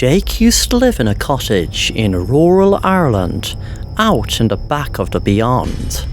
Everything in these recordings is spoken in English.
Jake used to live in a cottage in rural Ireland, out in the back of the beyond.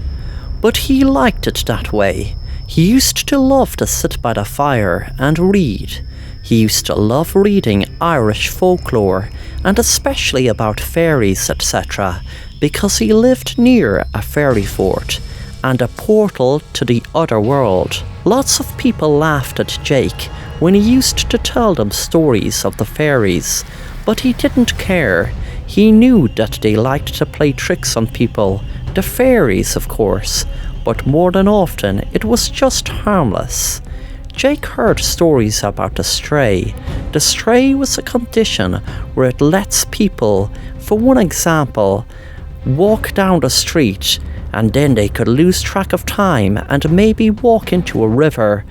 But he liked it that way. He used to love to sit by the fire and read. He used to love reading Irish folklore, and especially about fairies, etc., because he lived near a fairy fort and a portal to the other world. Lots of people laughed at Jake when he used to tell them stories of the fairies, but he didn't care. He knew that they liked to play tricks on people, the fairies of course, but more than often it was just harmless. Jake heard stories about the stray. The stray was a condition where it lets people, for one example, walk down the street and then they could lose track of time and maybe walk into a river.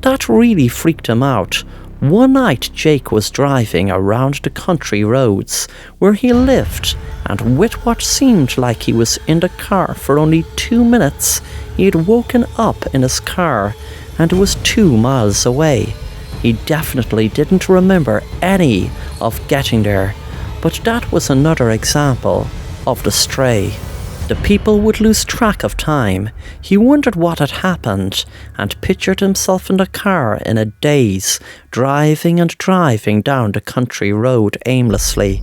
That really freaked him out. One night Jake was driving around the country roads where he lived, and with what seemed like he was in the car for only 2 minutes, he had woken up in his car and was 2 miles away. He definitely didn't remember any of getting there, but that was another example of the stray. The people would lose track of time. He wondered what had happened and pictured himself in the car in a daze, driving and driving down the country road aimlessly.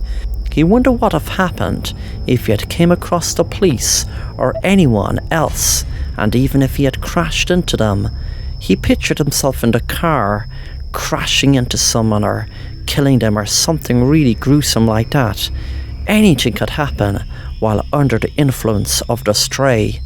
He wondered what had happened if he had came across the police or anyone else, and even if he had crashed into them. He pictured himself in the car, crashing into someone or killing them or something really gruesome like that. Anything could happen while under the influence of the stray.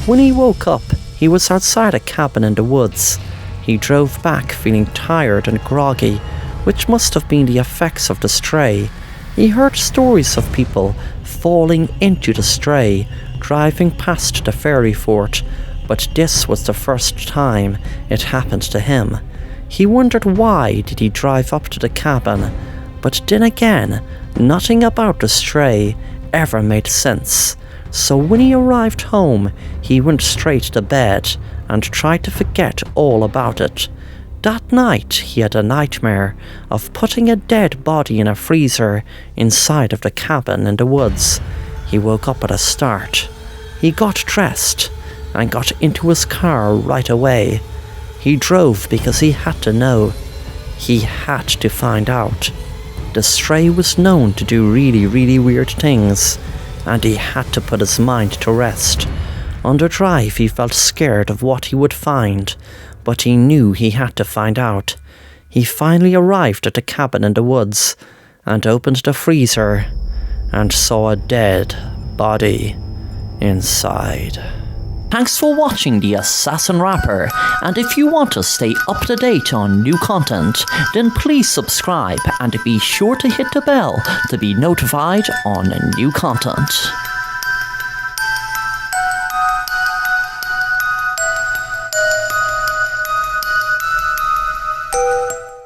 When he woke up, he was outside a cabin in the woods. He drove back feeling tired and groggy, which must have been the effects of the stray. He heard stories of people falling into the stray, driving past the fairy fort, but this was the first time it happened to him. He wondered why did he drive up to the cabin, but then again, nothing about the stray ever made sense. So when he arrived home, he went straight to bed and tried to forget all about it. That night he had a nightmare of putting a dead body in a freezer inside of the cabin in the woods. He woke up at a start. He got dressed and got into his car right away. He drove because he had to know. He had to find out. The stray was known to do really weird things, and he had to put his mind to rest. On the drive he felt scared of what he would find, but he knew he had to find out. He finally arrived at the cabin in the woods, and opened the freezer, and saw a dead body inside. Thanks for watching The Assassin Rapper, and if you want to stay up to date on new content, then please subscribe and be sure to hit the bell to be notified on new content.